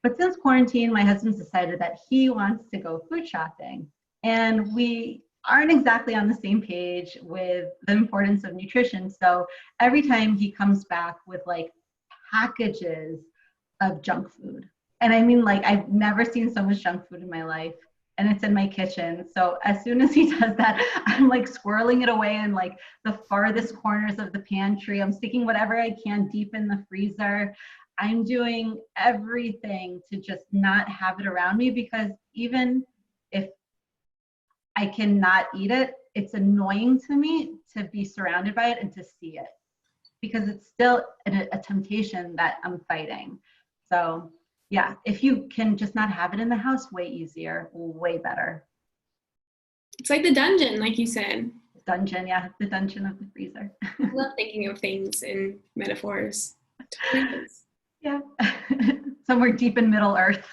But since quarantine, my husband's decided that he wants to go food shopping. And we aren't exactly on the same page with the importance of nutrition. So every time he comes back with like packages of junk food. And I mean, like, I've never seen so much junk food in my life. And it's in my kitchen. So as soon as he does that, I'm like squirreling it away in like the farthest corners of the pantry. I'm sticking whatever I can deep in the freezer. I'm doing everything to just not have it around me, because even if I cannot eat it, it's annoying to me to be surrounded by it and to see it, because it's still a temptation that I'm fighting. So yeah, if you can just not have it in the house, way easier, way better. It's like the dungeon, like you said. Dungeon, yeah, the dungeon of the freezer. I love thinking of things in metaphors. Yeah, somewhere deep in Middle Earth.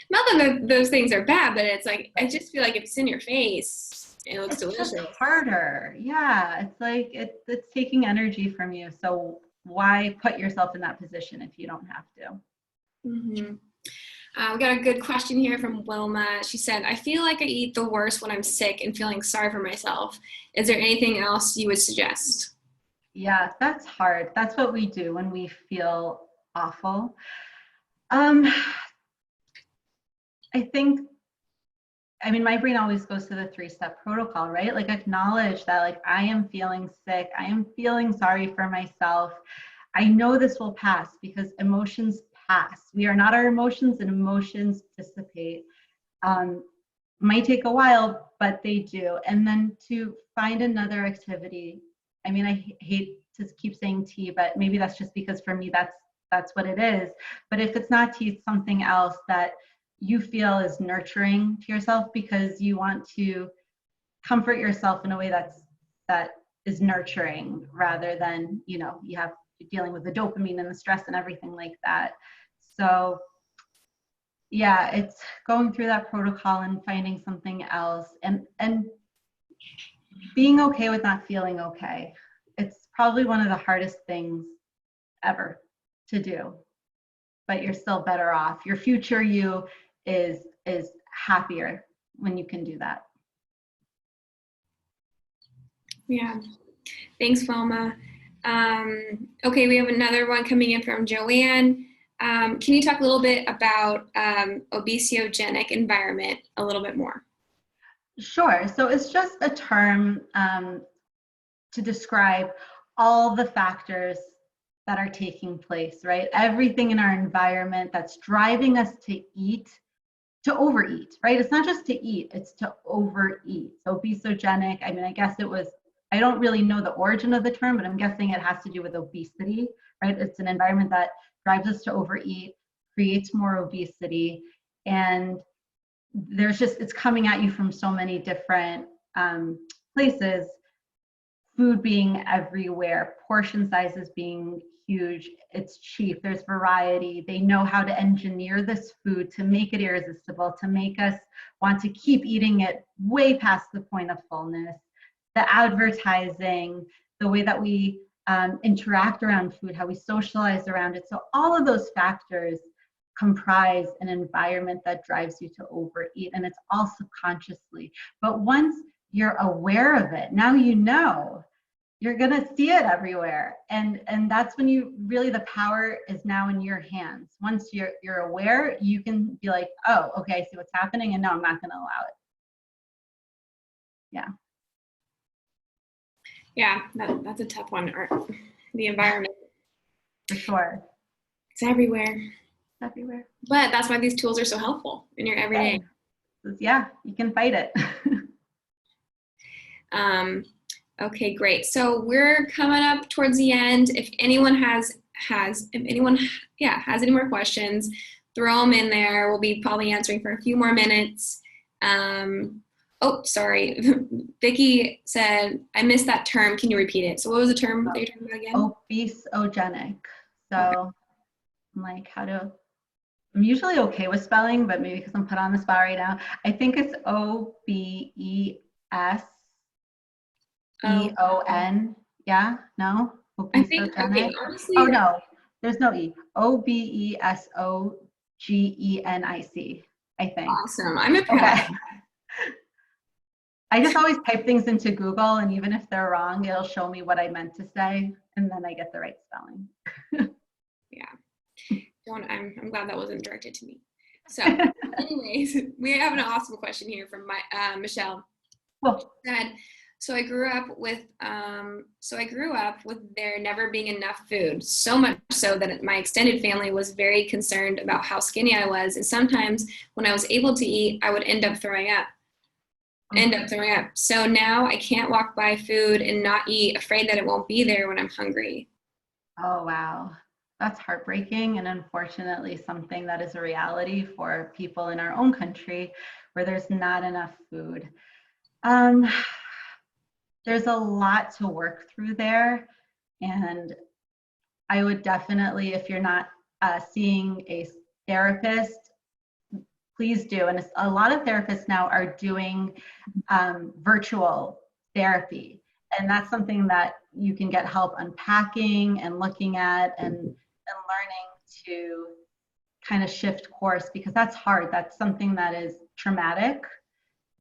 Not that those things are bad, but it's like, I just feel like if it's in your face, it looks It's delicious. just harder. Yeah, it's like it's taking energy from you. So why put yourself in that position if you don't have to? Mm-hmm. We got a good question here from Wilma. She said, I feel like I eat the worst when I'm sick and feeling sorry for myself. Is there anything else you would suggest? Yeah, that's hard. That's what we do when we feel awful. Um, I think, I mean, my brain always goes to the 3-step protocol, right? Like acknowledge that like I am feeling sick. I am feeling sorry for myself. I know this will pass because emotions pass. We are not our emotions and emotions dissipate. Um, might take a while, but they do. And then to find another activity. I mean, I hate to keep saying tea, but maybe that's just because for me that's what it is. But if it's not tea, it's something else that you feel is nurturing to yourself because you want to comfort yourself in a way that is nurturing rather than, you know, you have dealing with the dopamine and the stress and everything like that. So yeah, it's going through that protocol and finding something else and being okay with not feeling okay. It's probably one of the hardest things ever to do, but you're still better off. Your future you is happier when you can do that. Yeah. Thanks, Wilma. Okay, we have another one coming in from Joanne. Can you talk a little bit about obesogenic environment a little bit more? Sure. So it's just a term to describe all the factors that are taking place, right? Everything in our environment that's driving us to eat, to overeat, right? It's not just to eat, it's to overeat. So obesogenic, I mean, I guess it was, I don't really know the origin of the term, but I'm guessing it has to do with obesity, right? It's an environment that drives us to overeat, creates more obesity, and there's just, it's coming at you from so many different places, food being everywhere, portion sizes being huge, it's cheap, there's variety. They know how to engineer this food to make it irresistible, to make us want to keep eating it way past the point of fullness. The advertising, the way that we interact around food, how we socialize around it. So all of those factors comprise an environment that drives you to overeat, and it's all subconsciously. But once you're aware of it, now you know, you're going to see it everywhere, and that's when you really, the power is now in your hands. Once you're aware, you can be like, oh, okay, I see what's happening, and no, I'm not going to allow it. Yeah, that's a tough one. The environment, For sure. it's everywhere. Everywhere. But that's why these tools are so helpful in your everyday. Yeah, you can fight it. Okay, great. So we're coming up towards the end. If anyone has any more questions, throw them in there. We'll be probably answering for a few more minutes. Oh, sorry. Vicky said, I missed that term. Can you repeat it? So what was the term that you're talking about again? Obesogenic. So Okay. I'm like, I'm usually okay with spelling, but maybe because I'm put on the spot right now, I think it's OBESEON. Yeah, no? I think, okay, Obesogenic. Oh, honestly, no, there's no E. OBESOGENIC, I think. awesome. I'm Okay. impressed. I just always type things into Google, and even if they're wrong, it'll show me what I meant to say, and then I get the right spelling. Yeah. I'm glad that wasn't directed to me. So, anyways, we have an awesome question here from Michelle. Cool. Said, so I grew up with there never being enough food. So much so that my extended family was very concerned about how skinny I was, and sometimes when I was able to eat, I would end up throwing up. So now I can't walk by food and not eat, afraid that it won't be there when I'm hungry. Oh, wow. That's heartbreaking, and unfortunately something that is a reality for people in our own country where there's not enough food. There's a lot to work through there, and I would definitely, if you're not seeing a therapist, please do. And a lot of therapists now are doing virtual therapy. And that's something that you can get help unpacking and looking at and learning to kind of shift course, because that's hard. That's something that is traumatic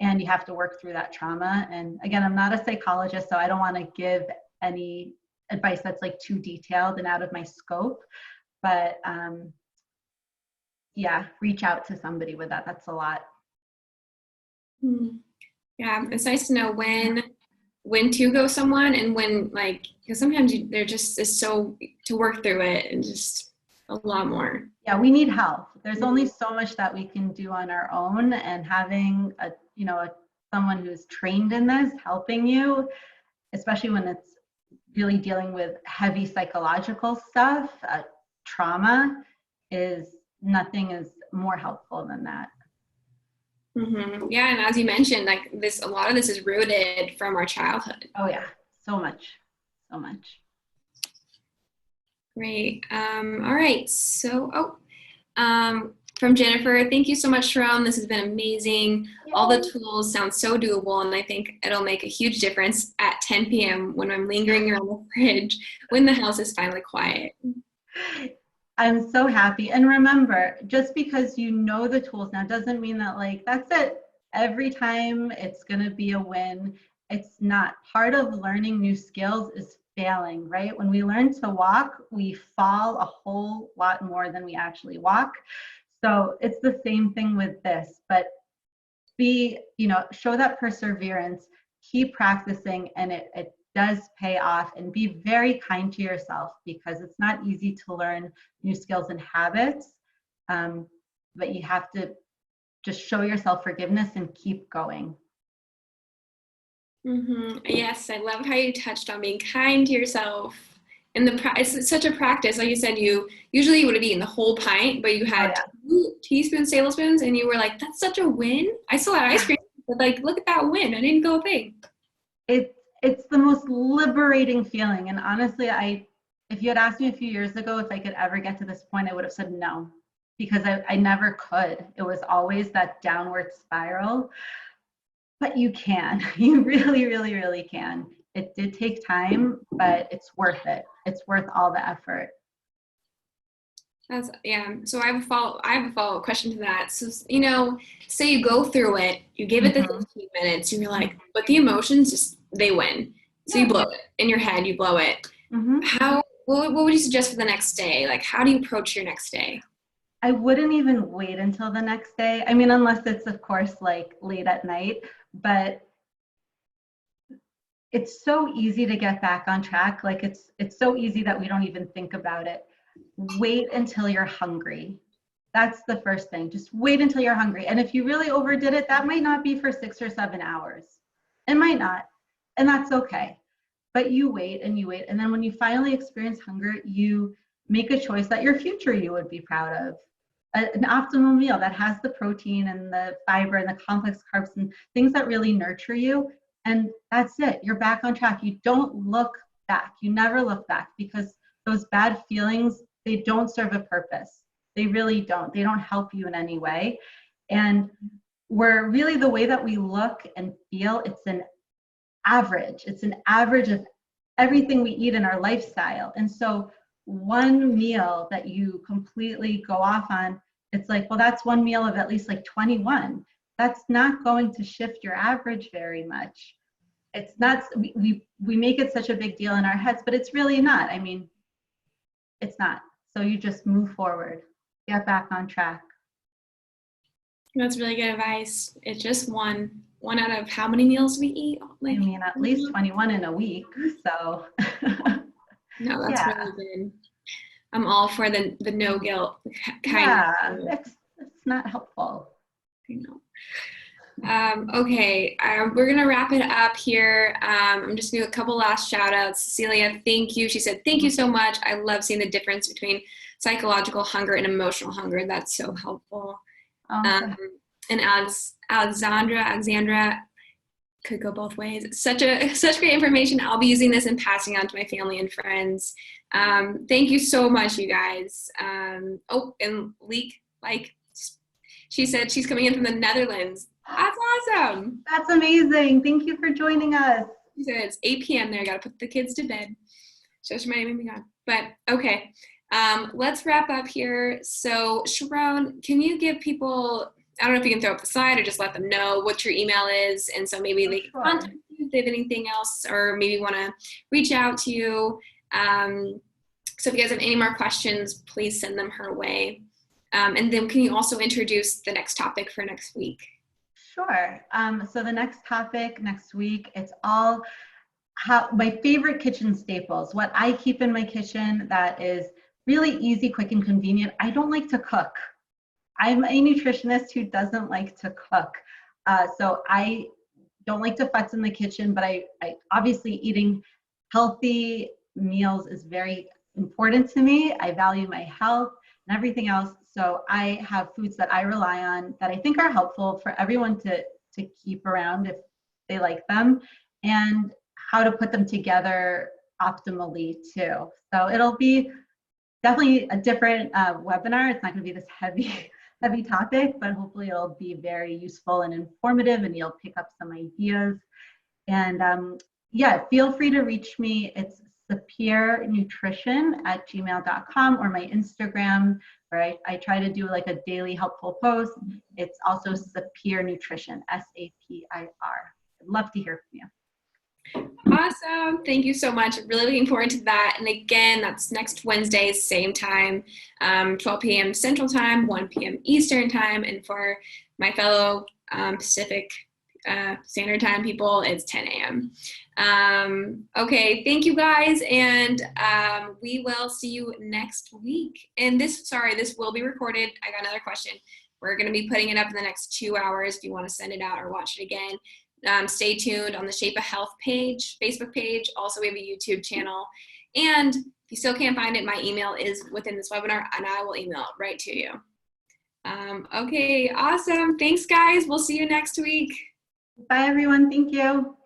and you have to work through that trauma. And again, I'm not a psychologist, so I don't want to give any advice that's like too detailed and out of my scope. But yeah, reach out to somebody with that. That's a lot. Yeah, it's nice to know when to go someone and when, like, because sometimes there just is so to work through it and just a lot more. Yeah, we need help. There's only so much that we can do on our own, and having someone who's trained in this helping you, especially when it's really dealing with heavy psychological stuff, trauma, nothing is more helpful than that. Yeah, and as you mentioned, like a lot of this is rooted from our childhood. Oh yeah, so much. Great. All right. So, from Jennifer, thank you so much, Sharon. This has been amazing. Yay. All the tools sound so doable, and I think it'll make a huge difference at 10 p.m. when I'm lingering around the fridge when the house is finally quiet. I'm so happy. And remember, just because you know the tools now doesn't mean that like, that's it. Every time it's going to be a win. It's not. Part of learning new skills is failing, right? When we learn to walk, we fall a whole lot more than we actually walk. So it's the same thing with this, but show that perseverance, keep practicing, and it does pay off. And be very kind to yourself, because it's not easy to learn new skills and habits, but you have to just show yourself forgiveness and keep going. Yes, I love how you touched on being kind to yourself. And it's such a practice. Like you said, you usually would have eaten the whole pint, but you had 2 teaspoons, tablespoons, and you were like, that's such a win. I still had ice cream, but like, look at that win. I didn't go a thing. It's the most liberating feeling. And honestly, if you had asked me a few years ago if I could ever get to this point, I would have said no, because I never could. It was always that downward spiral. But you can. You really, really, really can. It did take time, but it's worth it. It's worth all the effort. So I have a follow-up question to that. So, say you go through it, you give it the 15 minutes, and you're like, but the emotions just, they win. So you blow it. In your head, you blow it. What would you suggest for the next day? Like, how do you approach your next day? I wouldn't even wait until the next day. I mean, unless it's, of course, like late at night, but it's so easy to get back on track. Like it's so easy that we don't even think about it. Wait until you're hungry. That's the first thing. Just wait until you're hungry. And if you really overdid it, that might not be for 6 or 7 hours. It might not. And that's okay. But you wait and you wait. And then when you finally experience hunger, you make a choice that your future you would be proud of. An optimal meal that has the protein and the fiber and the complex carbs and things that really nurture you. And that's it. You're back on track. You don't look back. You never look back, because those bad feelings, they don't serve a purpose. They really don't. They don't help you in any way. And we're really, the way that we look and feel, it's an average. It's an average of everything we eat in our lifestyle. And so one meal that you completely go off on, it's like, well, that's one meal of at least like 21. That's not going to shift your average very much. It's not, we make it such a big deal in our heads, but it's really not. I mean, it's not. So you just move forward, get back on track. That's really good advice. It's just one out of how many meals we eat? Like, I mean, at least 21 in a week. So no, that's really good. I'm all for the no guilt kind of. It's not helpful. I know. Okay, we're gonna wrap it up here. I'm just gonna do a couple last shout outs. Cecilia, thank you. She said, thank you so much. I love seeing the difference between psychological hunger and emotional hunger. That's so helpful. And Alexandra could go both ways. Such great information. I'll be using this and passing on to my family and friends. Thank you so much, you guys. And She said she's coming in from the Netherlands. That's awesome. That's amazing. Thank you for joining us. She said it's 8 p.m. there. I got to put the kids to bed. So she might even be gone. But okay, let's wrap up here. So Sharon, can you give people, I don't know if you can throw up the slide or just let them know what your email is. And so maybe they can contact you if they have anything else, or maybe want to reach out to you. So if you guys have any more questions, please send them her way. And then can you also introduce the next topic for next week? Sure. So the next topic next week, it's all how my favorite kitchen staples, what I keep in my kitchen that is really easy, quick, and convenient. I don't like to cook. I'm a nutritionist who doesn't like to cook. So I don't like to futz in the kitchen, but I obviously eating healthy meals is very important to me. I value my health and everything else. So I have foods that I rely on that I think are helpful for everyone to keep around if they like them, and how to put them together optimally too. So it'll be definitely a different webinar. It's not going to be this heavy topic, but hopefully it'll be very useful and informative, and you'll pick up some ideas. And yeah, feel free to reach me. It's sapirnutrition@gmail.com, or my Instagram, where I try to do like a daily helpful post. It's also Sapir Nutrition, SAPIR. I'd love to hear from you. Awesome. Thank you so much. Really looking forward to that. And again, that's next Wednesday, same time, 12 p.m. Central Time, 1 p.m. Eastern Time. And for my fellow Pacific Standard Time people, it's 10 a.m. Okay, thank you guys. And we will see you next week. And this will be recorded. I got another question. We're going to be putting it up in the next 2 hours if you want to send it out or watch it again. Stay tuned on the Shapa Health page, Facebook page. Also, we have a YouTube channel. And if you still can't find it, my email is within this webinar, and I will email it right to you. Okay, awesome. Thanks, guys. We'll see you next week. Bye, everyone. Thank you.